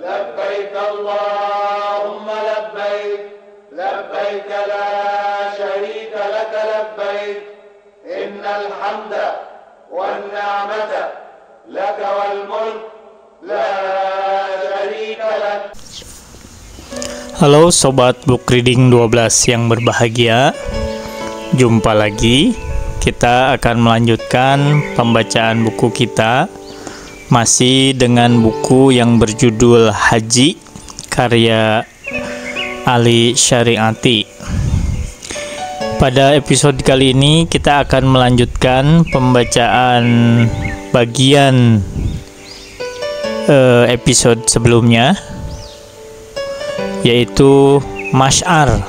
لبيك اللهم لبيك لبيك لا شريك لك لبيك إن الحمد والنعمة لك والملك لا شريك لك. Halo Sobat Book Reading 12 yang berbahagia. Jumpa lagi. Kita akan melanjutkan pembacaan buku kita, masih dengan buku yang berjudul Haji, karya Ali Syariati. Pada episode kali ini kita akan melanjutkan pembacaan bagian episode sebelumnya, yaitu Masy'ar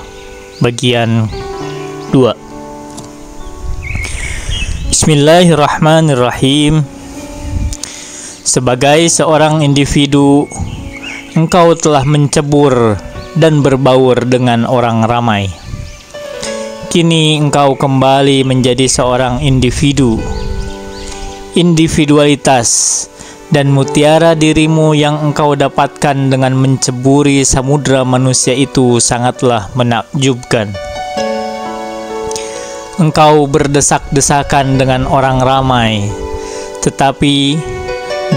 bagian 2. Bismillahirrahmanirrahim. Sebagai seorang individu, engkau telah mencebur dan berbaur dengan orang ramai. Kini engkau kembali menjadi seorang individu. Individualitas dan mutiara dirimu yang engkau dapatkan dengan menceburi samudra manusia itu sangatlah menakjubkan. Engkau berdesak-desakan dengan orang ramai, tetapi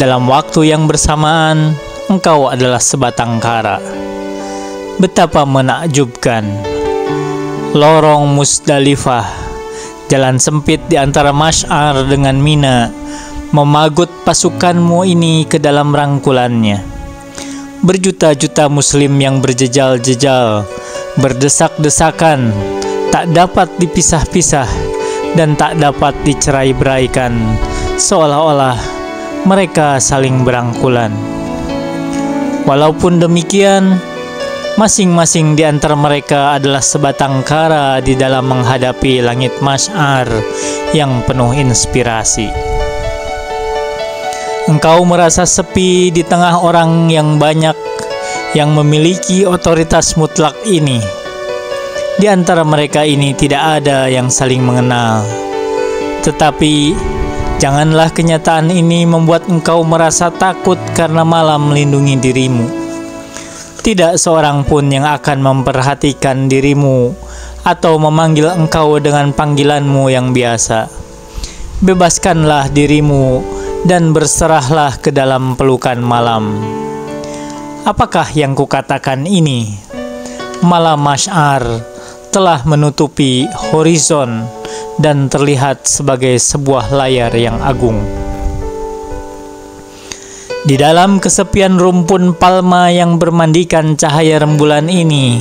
dalam waktu yang bersamaan engkau adalah sebatang kara. Betapa menakjubkan. Lorong Musdalifah, jalan sempit di antara Masy'ar dengan Mina, memagut pasukanmu ini ke dalam rangkulannya. Berjuta-juta muslim yang berjejal-jejal, berdesak-desakan, tak dapat dipisah-pisah dan tak dapat dicerai-beraikan, seolah-olah mereka saling berangkulan. Walaupun demikian, masing-masing di antara mereka adalah sebatang kara di dalam menghadapi langit Masy'ar yang penuh inspirasi. Engkau merasa sepi di tengah orang yang banyak yang memiliki otoritas mutlak ini. Di antara mereka ini tidak ada yang saling mengenal. Tetapi janganlah kenyataan ini membuat engkau merasa takut karena malam melindungi dirimu. Tidak seorang pun yang akan memperhatikan dirimu atau memanggil engkau dengan panggilanmu yang biasa. Bebaskanlah dirimu dan berserahlah ke dalam pelukan malam. Apakah yang kukatakan ini? Malam Masy'ar telah menutupi horizon dan terlihat sebagai sebuah layar yang agung. Di dalam kesepian rumpun palma yang bermandikan cahaya rembulan ini,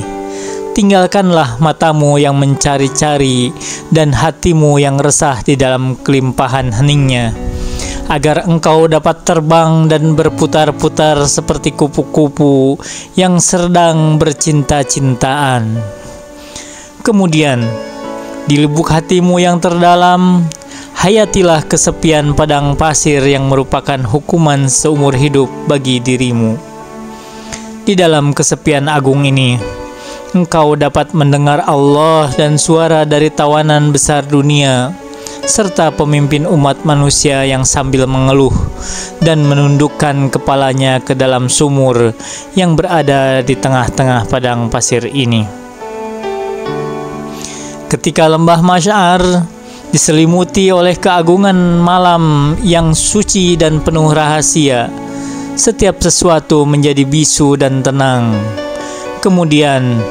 tinggalkanlah matamu yang mencari-cari dan hatimu yang resah di dalam kelimpahan heningnya, agar engkau dapat terbang dan berputar-putar seperti kupu-kupu yang sedang bercinta-cintaan. Kemudian, di lubuk hatimu yang terdalam, hayatilah kesepian padang pasir yang merupakan hukuman seumur hidup bagi dirimu. Di dalam kesepian agung ini, engkau dapat mendengar Allah dan suara dari tawanan besar dunia, serta pemimpin umat manusia yang sambil mengeluh dan menundukkan kepalanya ke dalam sumur yang berada di tengah-tengah padang pasir ini. Ketika lembah Masy'ar diselimuti oleh keagungan malam yang suci dan penuh rahasia, setiap sesuatu menjadi bisu dan tenang. Kemudian,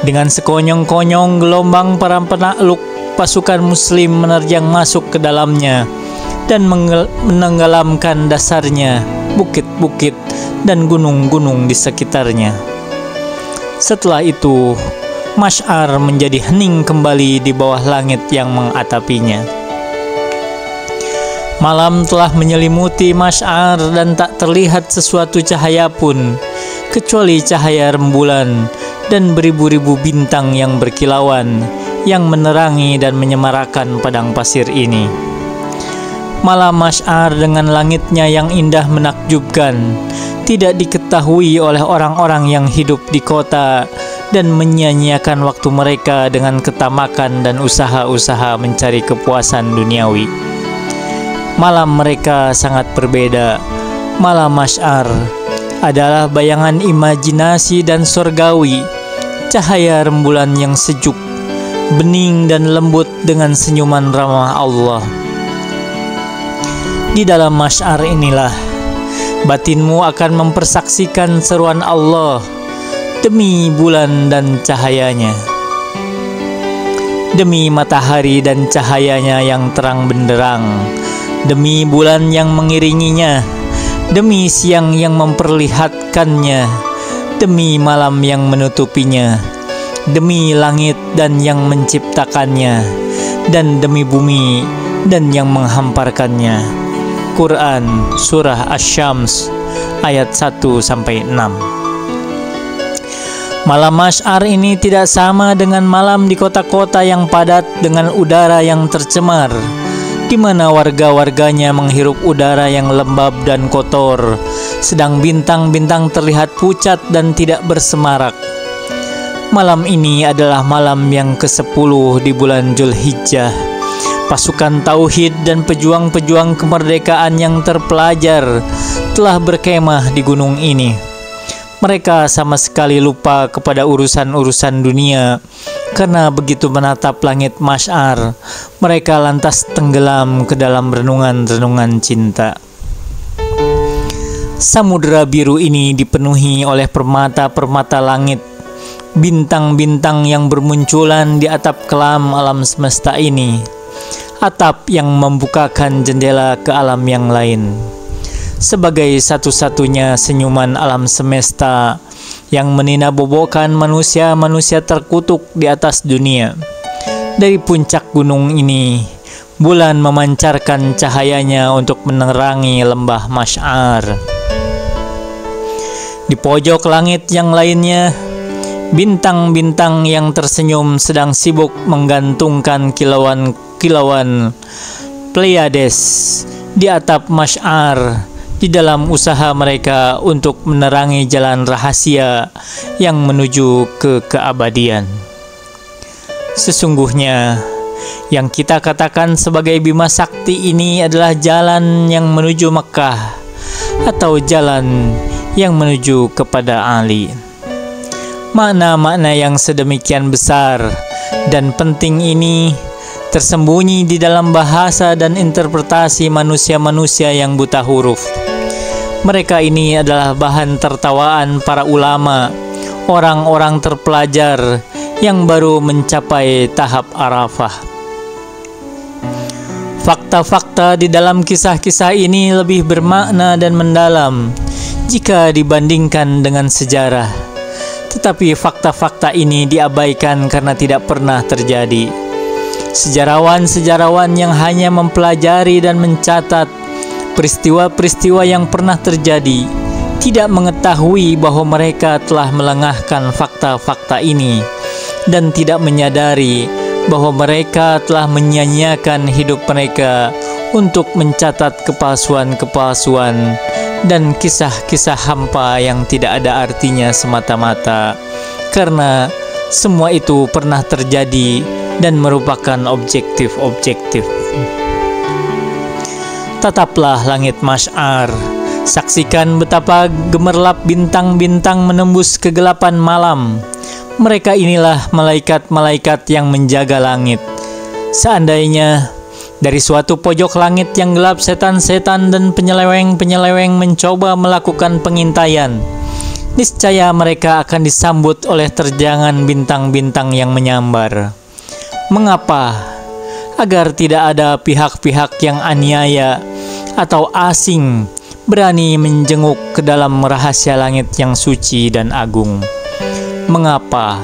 dengan sekonyong-konyong gelombang para penakluk pasukan muslim menerjang masuk ke dalamnya dan menenggelamkan dasarnya, bukit-bukit dan gunung-gunung di sekitarnya. Setelah itu, Masy'ar menjadi hening kembali di bawah langit yang mengatapinya. Malam telah menyelimuti Masy'ar dan tak terlihat sesuatu cahaya pun, kecuali cahaya rembulan dan beribu-ribu bintang yang berkilauan, yang menerangi dan menyemarakan padang pasir ini. Malam Masy'ar dengan langitnya yang indah menakjubkan, tidak diketahui oleh orang-orang yang hidup di kota dan menyia-nyiakan waktu mereka dengan ketamakan dan usaha-usaha mencari kepuasan duniawi. Malam mereka sangat berbeda. Malam Masy'ar adalah bayangan imajinasi dan surgawi, cahaya rembulan yang sejuk, bening dan lembut dengan senyuman ramah Allah. Di dalam masyar inilah batinmu akan mempersaksikan seruan Allah demi bulan dan cahayanya, demi matahari dan cahayanya yang terang benderang, demi bulan yang mengiringinya, demi siang yang memperlihatkannya, demi malam yang menutupinya, demi langit dan yang menciptakannya, dan demi bumi dan yang menghamparkannya. Quran Surah Asy-Syams ayat 1-6. Malam masyar ini tidak sama dengan malam di kota-kota yang padat dengan udara yang tercemar, di mana warga-warganya menghirup udara yang lembab dan kotor, sedang bintang-bintang terlihat pucat dan tidak bersemarak. Malam ini adalah malam yang ke-10 di bulan Dzulhijjah. Pasukan tauhid dan pejuang-pejuang kemerdekaan yang terpelajar telah berkemah di gunung ini. Mereka sama sekali lupa kepada urusan-urusan dunia, karena begitu menatap langit masyar, mereka lantas tenggelam ke dalam renungan-renungan cinta. Samudera biru ini dipenuhi oleh permata-permata langit, bintang-bintang yang bermunculan di atap kelam alam semesta ini, atap yang membukakan jendela ke alam yang lain, sebagai satu-satunya senyuman alam semesta yang meninabobokan manusia-manusia terkutuk di atas dunia. Dari puncak gunung ini, bulan memancarkan cahayanya untuk menerangi lembah masyar. Di pojok langit yang lainnya, bintang-bintang yang tersenyum sedang sibuk menggantungkan kilauan Pleiades di atap masyar di dalam usaha mereka untuk menerangi jalan rahasia yang menuju ke keabadian. Sesungguhnya yang kita katakan sebagai Bima Sakti ini adalah jalan yang menuju Mekah atau jalan yang menuju kepada Ali. Makna-makna yang sedemikian besar dan penting ini tersembunyi di dalam bahasa dan interpretasi manusia-manusia yang buta huruf. Mereka ini adalah bahan tertawaan para ulama, orang-orang terpelajar yang baru mencapai tahap Arafah. Fakta-fakta di dalam kisah-kisah ini lebih bermakna dan mendalam jika dibandingkan dengan sejarah. Tetapi fakta-fakta ini diabaikan karena tidak pernah terjadi. Sejarawan-sejarawan yang hanya mempelajari dan mencatat peristiwa-peristiwa yang pernah terjadi tidak mengetahui bahwa mereka telah melengahkan fakta-fakta ini dan tidak menyadari bahwa mereka telah menyia-nyiakan hidup mereka untuk mencatat kepalsuan-kepalsuan dan kisah-kisah hampa yang tidak ada artinya semata-mata, karena semua itu pernah terjadi dan merupakan objektif-objektif. Tataplah langit masyar, saksikan betapa gemerlap bintang-bintang menembus kegelapan malam. Mereka inilah malaikat-malaikat yang menjaga langit. Seandainya dari suatu pojok langit yang gelap setan-setan dan penyeleweng-penyeleweng mencoba melakukan pengintaian, niscaya mereka akan disambut oleh terjangan bintang-bintang yang menyambar. Mengapa? Agar tidak ada pihak-pihak yang aniaya atau asing berani menjenguk ke dalam rahasia langit yang suci dan agung. Mengapa?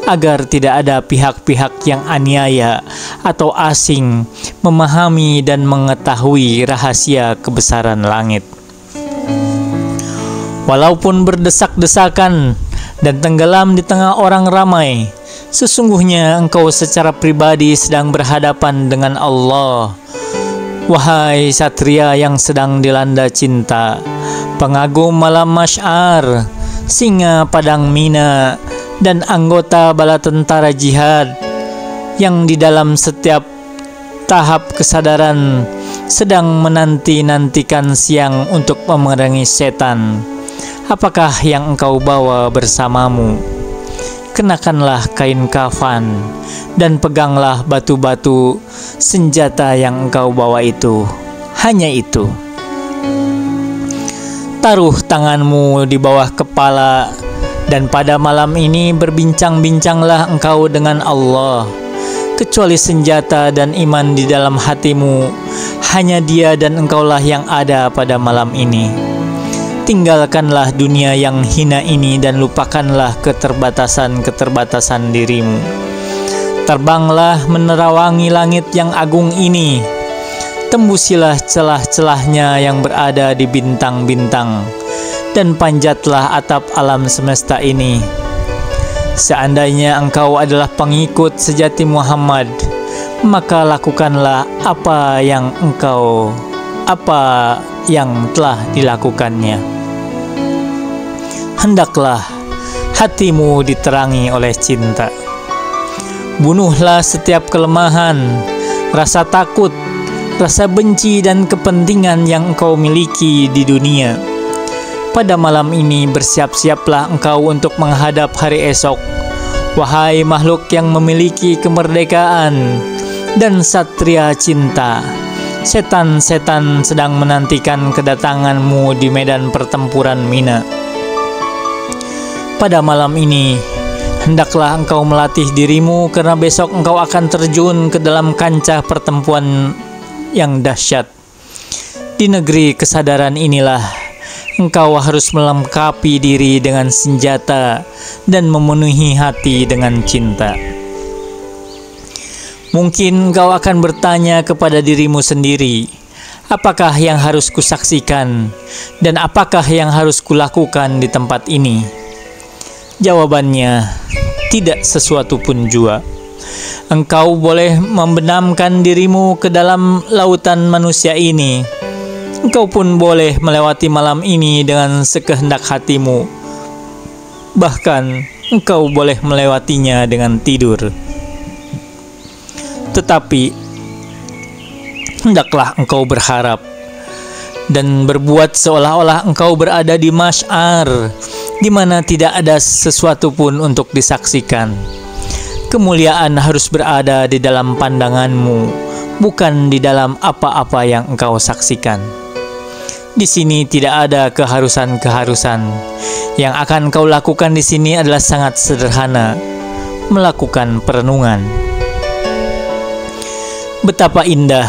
Agar tidak ada pihak-pihak yang aniaya atau asing memahami dan mengetahui rahasia kebesaran langit. Walaupun berdesak-desakan dan tenggelam di tengah orang ramai, sesungguhnya engkau secara pribadi sedang berhadapan dengan Allah. Wahai satria yang sedang dilanda cinta, pengagum malam masyar, singa padang Mina, dan anggota bala tentara jihad yang di dalam setiap tahap kesadaran sedang menanti-nantikan siang untuk memerangi setan. apakah yang engkau bawa bersamamu? Kenakanlah kain kafan dan peganglah batu-batu senjata yang engkau bawa itu. Hanya itu. Taruh tanganmu di bawah kepala, dan pada malam ini berbincang-bincanglah engkau dengan Allah. Kecuali senjata dan iman di dalam hatimu, hanya Dia dan engkaulah yang ada pada malam ini. Tinggalkanlah dunia yang hina ini dan lupakanlah keterbatasan-keterbatasan dirimu. Terbanglah menerawangi langit yang agung ini. Tembusilah celah-celahnya yang berada di bintang-bintang, dan panjatlah atap alam semesta ini. Seandainya engkau adalah pengikut sejati Muhammad, maka lakukanlah apa yang telah dilakukannya. Hendaklah hatimu diterangi oleh cinta. Bunuhlah setiap kelemahan, rasa takut, rasa benci dan kepentingan yang engkau miliki di dunia. Pada malam ini bersiap-siaplah engkau untuk menghadap hari esok. Wahai makhluk yang memiliki kemerdekaan dan satria cinta, setan-setan sedang menantikan kedatanganmu di medan pertempuran Mina. Pada malam ini, hendaklah engkau melatih dirimu, karena besok engkau akan terjun ke dalam kancah pertempuran yang dahsyat. Di negeri kesadaran inilah engkau harus melengkapi diri dengan senjata dan memenuhi hati dengan cinta. Mungkin engkau akan bertanya kepada dirimu sendiri, apakah yang harus kusaksikan dan apakah yang harus kulakukan di tempat ini? Jawabannya, tidak sesuatu pun jua. Engkau boleh membenamkan dirimu ke dalam lautan manusia ini. Engkau pun boleh melewati malam ini dengan sekehendak hatimu. Bahkan engkau boleh melewatinya dengan tidur. Tetapi hendaklah engkau berharap dan berbuat seolah-olah engkau berada di Masy'ar, di mana tidak ada sesuatu pun untuk disaksikan. Kemuliaan harus berada di dalam pandanganmu, bukan di dalam apa-apa yang engkau saksikan. Di sini tidak ada keharusan-keharusan. Yang akan kau lakukan di sini adalah sangat sederhana, melakukan perenungan. Betapa indah.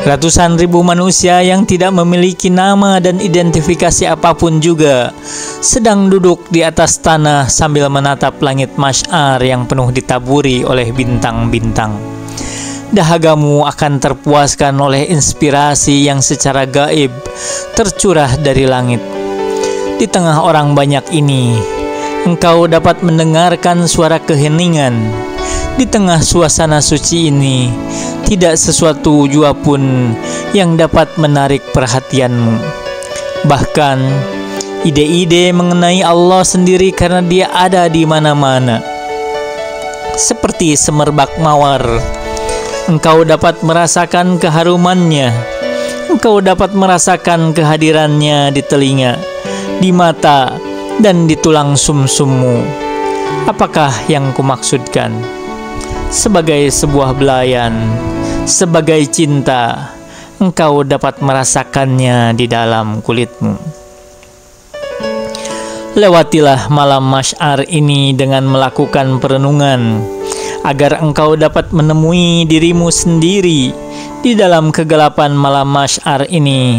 Ratusan ribu manusia yang tidak memiliki nama dan identifikasi apapun juga sedang duduk di atas tanah sambil menatap langit Masy'ar yang penuh ditaburi oleh bintang-bintang. Dahagamu akan terpuaskan oleh inspirasi yang secara gaib tercurah dari langit. Di tengah orang banyak ini, engkau dapat mendengarkan suara keheningan. Di tengah suasana suci ini, tidak sesuatu jua pun yang dapat menarik perhatianmu. Bahkan, ide-ide mengenai Allah sendiri karena Dia ada di mana-mana. Seperti semerbak mawar, engkau dapat merasakan keharumannya. Engkau dapat merasakan kehadirannya di telinga, di mata, dan di tulang sumsummu. Apakah yang kumaksudkan? Sebagai sebuah belayan, sebagai cinta, engkau dapat merasakannya di dalam kulitmu. Lewatilah malam Masy'ar ini dengan melakukan perenungan, agar engkau dapat menemui dirimu sendiri di dalam kegelapan malam Masy'ar ini.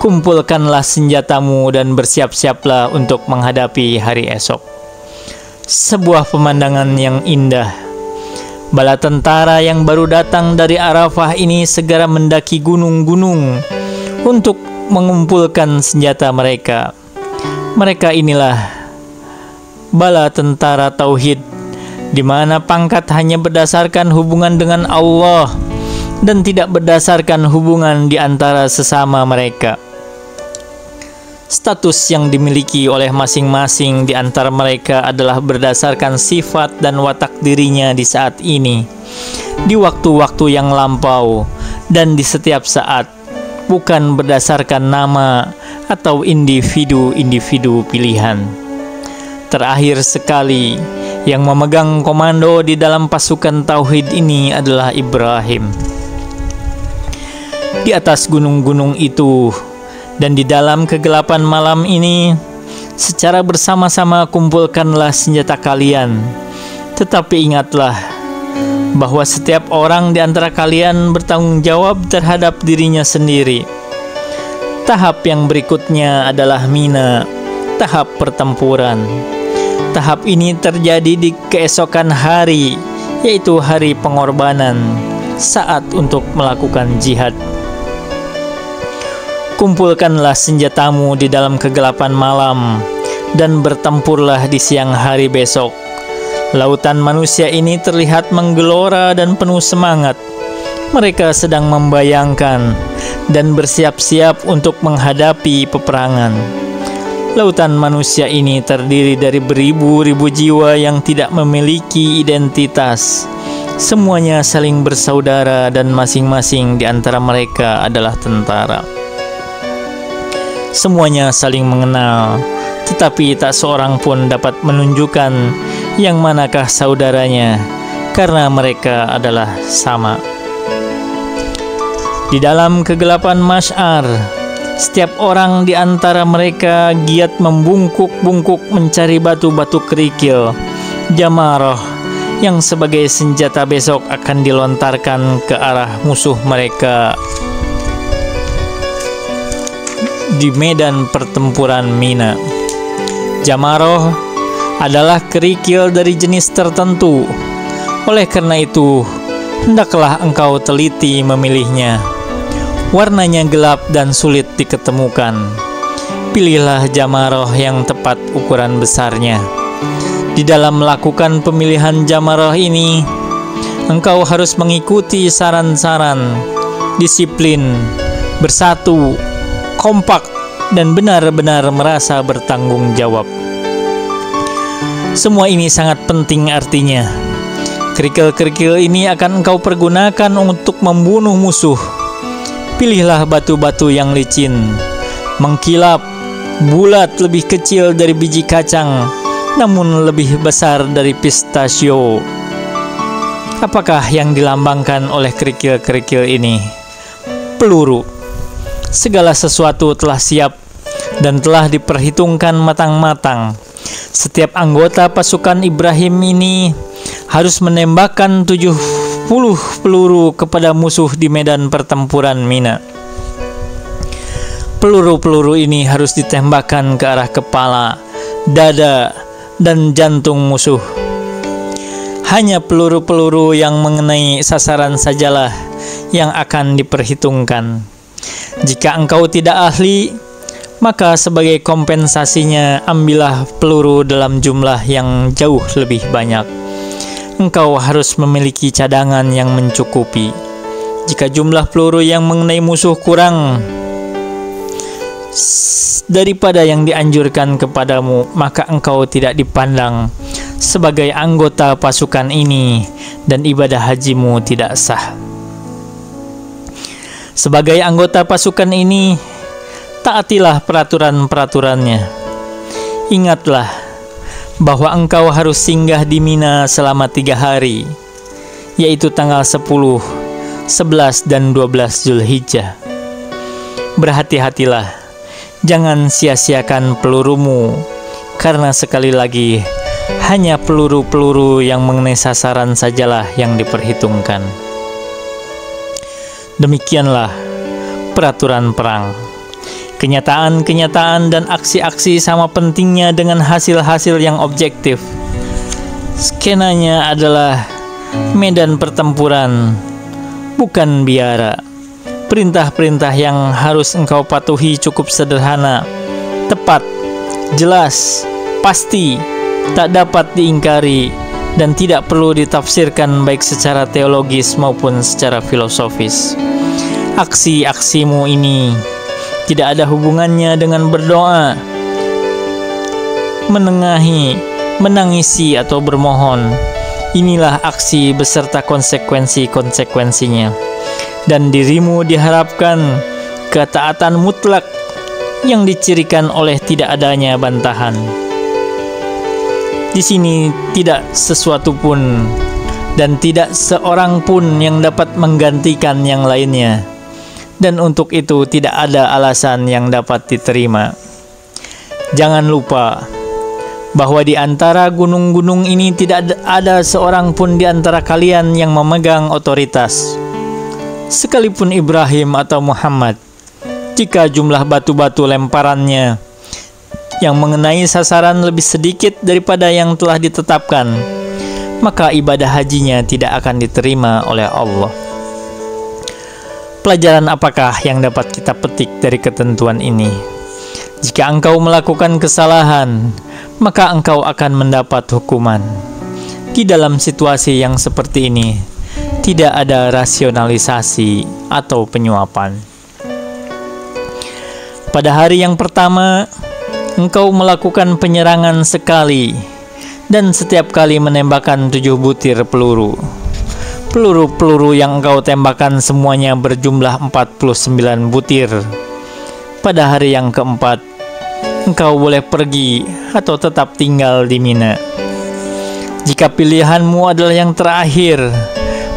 Kumpulkanlah senjatamu dan bersiap-siaplah untuk menghadapi hari esok. Sebuah pemandangan yang indah. Bala tentara yang baru datang dari Arafah ini segera mendaki gunung-gunung untuk mengumpulkan senjata mereka. Mereka inilah bala tentara tauhid, di mana pangkat hanya berdasarkan hubungan dengan Allah dan tidak berdasarkan hubungan di antara sesama mereka. Status yang dimiliki oleh masing-masing di antara mereka adalah berdasarkan sifat dan watak dirinya di saat ini, di waktu-waktu yang lampau, dan di setiap saat, bukan berdasarkan nama, atau individu-individu pilihan. Terakhir sekali, yang memegang komando di dalam pasukan tauhid ini adalah Ibrahim. Di atas gunung-gunung itu dan di dalam kegelapan malam ini, secara bersama-sama kumpulkanlah senjata kalian. Tetapi ingatlah bahwa setiap orang di antara kalian bertanggung jawab terhadap dirinya sendiri. Tahap yang berikutnya adalah Mina, tahap pertempuran. Tahap ini terjadi di keesokan hari, yaitu hari pengorbanan, saat untuk melakukan jihad. Kumpulkanlah senjatamu di dalam kegelapan malam, dan bertempurlah di siang hari besok. Lautan manusia ini terlihat menggelora dan penuh semangat. Mereka sedang membayangkan dan bersiap-siap untuk menghadapi peperangan. Lautan manusia ini terdiri dari beribu-ribu jiwa yang tidak memiliki identitas. Semuanya saling bersaudara dan masing-masing di antara mereka adalah tentara. Semuanya saling mengenal, tetapi tak seorang pun dapat menunjukkan yang manakah saudaranya, karena mereka adalah sama. Di dalam kegelapan Masy'ar, setiap orang di antara mereka giat membungkuk-bungkuk mencari batu-batu kerikil, jamarah, yang sebagai senjata besok akan dilontarkan ke arah musuh mereka di medan pertempuran Mina. Jamarah adalah kerikil dari jenis tertentu. Oleh karena itu, hendaklah engkau teliti memilihnya. Warnanya gelap dan sulit diketemukan. Pilihlah jamarah yang tepat ukuran besarnya. Di dalam melakukan pemilihan jamarah ini, engkau harus mengikuti saran-saran, disiplin, bersatu, kompak, dan benar-benar merasa bertanggung jawab. Semua ini sangat penting artinya. Kerikil-kerikil ini akan engkau pergunakan untuk membunuh musuh. Pilihlah batu-batu yang licin, mengkilap, bulat, lebih kecil dari biji kacang, namun lebih besar dari pistachio. Apakah yang dilambangkan oleh kerikil-kerikil ini? Peluru. Segala sesuatu telah siap dan telah diperhitungkan matang-matang. Setiap anggota pasukan Ibrahim ini harus menembakkan 70 peluru kepada musuh di medan pertempuran Mina. Peluru-peluru ini harus ditembakkan ke arah kepala, dada, dan jantung musuh. Hanya peluru-peluru yang mengenai sasaran sajalah yang akan diperhitungkan. Jika engkau tidak ahli, maka sebagai kompensasinya ambillah peluru dalam jumlah yang jauh lebih banyak. Engkau harus memiliki cadangan yang mencukupi. Jika jumlah peluru yang mengenai musuh kurang daripada yang dianjurkan kepadamu, maka engkau tidak dipandang sebagai anggota pasukan ini dan ibadah hajimu tidak sah. Sebagai anggota pasukan ini, taatilah peraturan-peraturannya. Ingatlah bahwa engkau harus singgah di Mina selama 3 hari, yaitu tanggal 10, 11, dan 12 Zulhijjah. Berhati-hatilah, jangan sia-siakan pelurumu, karena sekali lagi, hanya peluru-peluru yang mengenai sasaran sajalah yang diperhitungkan. Demikianlah peraturan perang. Kenyataan-kenyataan dan aksi-aksi sama pentingnya dengan hasil-hasil yang objektif. Skenanya adalah medan pertempuran, bukan biara. Perintah-perintah yang harus engkau patuhi cukup sederhana, tepat, jelas, pasti, tak dapat diingkari, dan tidak perlu ditafsirkan baik secara teologis maupun secara filosofis. Aksi-aksimu ini tidak ada hubungannya dengan berdoa, menengahi, menangisi, atau bermohon. Inilah aksi beserta konsekuensi-konsekuensinya. Dan dirimu diharapkan ketaatan mutlak yang dicirikan oleh tidak adanya bantahan. Di sini tidak sesuatu pun dan tidak seorang pun yang dapat menggantikan yang lainnya, dan untuk itu tidak ada alasan yang dapat diterima. Jangan lupa bahwa di antara gunung-gunung ini tidak ada seorang pun di antara kalian yang memegang otoritas, sekalipun Ibrahim atau Muhammad. Jika jumlah batu-batu lemparannya yang mengenai sasaran lebih sedikit daripada yang telah ditetapkan, maka ibadah hajinya tidak akan diterima oleh Allah. Pelajaran apakah yang dapat kita petik dari ketentuan ini? Jika engkau melakukan kesalahan, maka engkau akan mendapat hukuman. Di dalam situasi yang seperti ini, tidak ada rasionalisasi atau penyuapan. Pada hari yang pertama, engkau melakukan penyerangan sekali, dan setiap kali menembakkan 7 butir peluru. Peluru-peluru yang engkau tembakan semuanya berjumlah 49 butir. Pada hari yang keempat, engkau boleh pergi atau tetap tinggal di Mina. Jika pilihanmu adalah yang terakhir,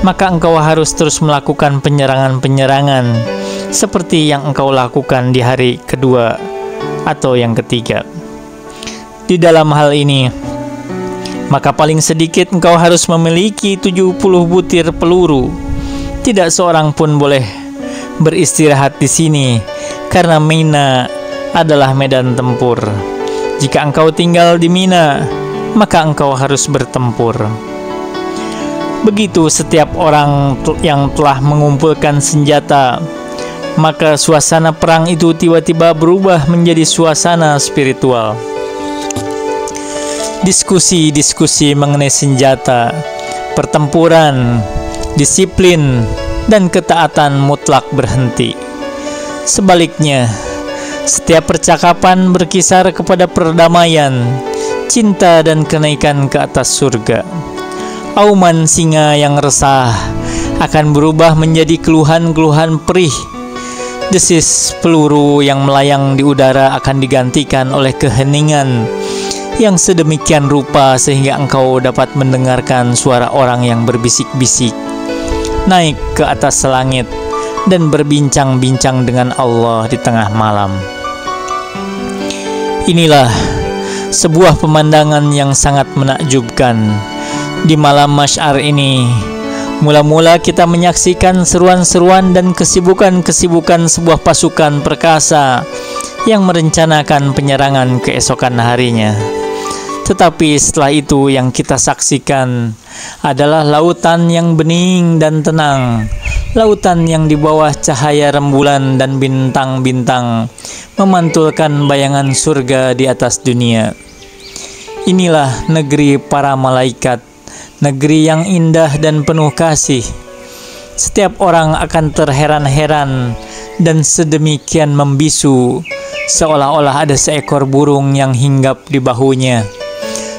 maka engkau harus terus melakukan penyerangan-penyerangan seperti yang engkau lakukan di hari kedua atau yang ketiga. Di dalam hal ini, maka paling sedikit engkau harus memiliki 70 butir peluru. Tidak seorang pun boleh beristirahat di sini, karena Mina adalah medan tempur. Jika engkau tinggal di Mina, maka engkau harus bertempur. Begitu setiap orang yang telah mengumpulkan senjata, maka suasana perang itu tiba-tiba berubah menjadi suasana spiritual. Diskusi-diskusi mengenai senjata, pertempuran, disiplin, dan ketaatan mutlak berhenti. Sebaliknya, setiap percakapan berkisar kepada perdamaian, cinta, dan kenaikan ke atas surga. Auman singa yang resah akan berubah menjadi keluhan-keluhan perih. Desis peluru yang melayang di udara akan digantikan oleh keheningan yang sedemikian rupa sehingga engkau dapat mendengarkan suara orang yang berbisik-bisik, naik ke atas langit, dan berbincang-bincang dengan Allah di tengah malam. Inilah sebuah pemandangan yang sangat menakjubkan. Di malam Masy'ar ini, mula-mula kita menyaksikan seruan-seruan dan kesibukan-kesibukan sebuah pasukan perkasa yang merencanakan penyerangan keesokan harinya. Tetapi setelah itu yang kita saksikan adalah lautan yang bening dan tenang, lautan yang di bawah cahaya rembulan dan bintang-bintang memantulkan bayangan surga di atas dunia. Inilah negeri para malaikat, negeri yang indah dan penuh kasih. Setiap orang akan terheran-heran dan sedemikian membisu, seolah-olah ada seekor burung yang hinggap di bahunya.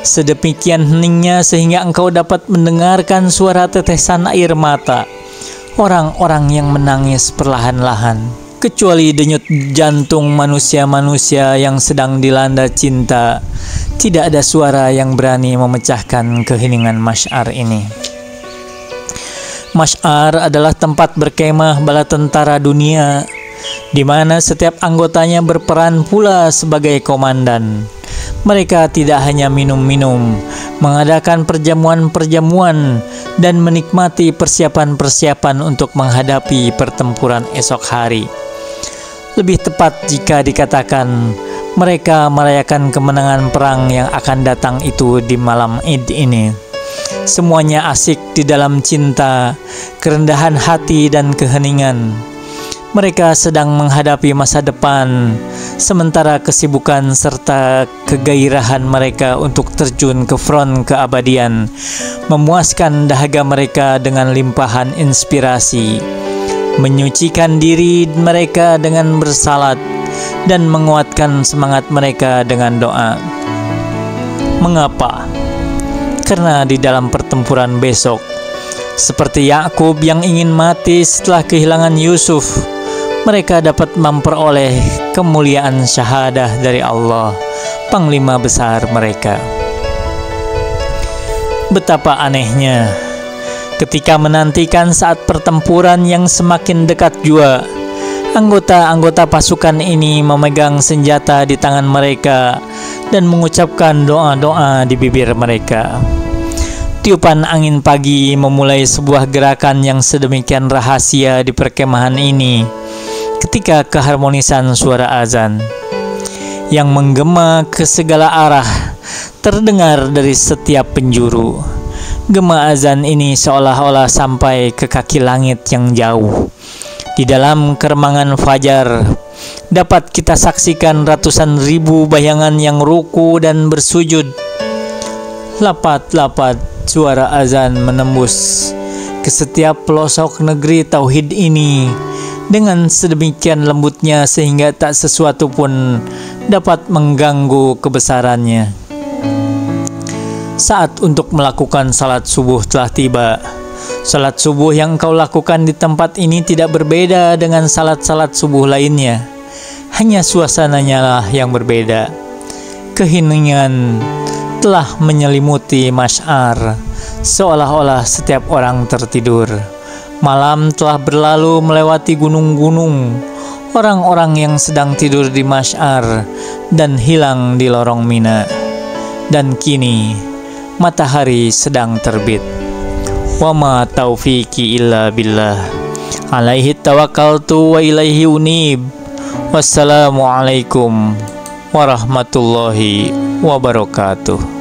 Sedemikian heningnya sehingga engkau dapat mendengarkan suara tetesan air mata orang-orang yang menangis perlahan-lahan. Kecuali denyut jantung manusia-manusia yang sedang dilanda cinta, tidak ada suara yang berani memecahkan keheningan Masy'ar ini. Masy'ar adalah tempat berkemah bala tentara dunia, di mana setiap anggotanya berperan pula sebagai komandan. Mereka tidak hanya minum-minum, mengadakan perjamuan-perjamuan, dan menikmati persiapan-persiapan untuk menghadapi pertempuran esok hari. Lebih tepat jika dikatakan, mereka merayakan kemenangan perang yang akan datang itu di malam Id ini. Semuanya asik di dalam cinta, kerendahan hati, dan keheningan. Mereka sedang menghadapi masa depan, sementara kesibukan serta kegairahan mereka untuk terjun ke front keabadian memuaskan dahaga mereka dengan limpahan inspirasi, menyucikan diri mereka dengan bersalat, dan menguatkan semangat mereka dengan doa. Mengapa? Karena di dalam pertempuran besok, seperti Yakub yang ingin mati setelah kehilangan Yusuf, mereka dapat memperoleh kemuliaan syahadah dari Allah, Panglima besar mereka. Betapa anehnya ketika menantikan saat pertempuran yang semakin dekat jua, anggota-anggota pasukan ini memegang senjata di tangan mereka dan mengucapkan doa-doa di bibir mereka. Tiupan angin pagi memulai sebuah gerakan yang sedemikian rahasia di perkemahan ini ketika keharmonisan suara azan yang menggema ke segala arah terdengar dari setiap penjuru. Gema azan ini seolah-olah sampai ke kaki langit yang jauh. Di dalam keremangan fajar dapat kita saksikan ratusan ribu bayangan yang ruku dan bersujud. Lapat-lapat suara azan menembus ke setiap pelosok negeri tauhid ini dengan sedemikian lembutnya sehingga tak sesuatu pun dapat mengganggu kebesarannya. Saat untuk melakukan salat subuh telah tiba. Salat subuh yang engkau lakukan di tempat ini tidak berbeda dengan salat-salat subuh lainnya. Hanya suasananya lah yang berbeda. Keheningan telah menyelimuti Masy'ar, seolah-olah setiap orang tertidur. Malam telah berlalu melewati gunung-gunung, orang-orang yang sedang tidur di Masy'ar dan hilang di lorong Mina. Dan kini matahari sedang terbit. Wa ma taufiqi illa billah. Alaihi tawakkaltu wa ilaihi unib. Wassalamualaikum warahmatullahi wabarakatuh.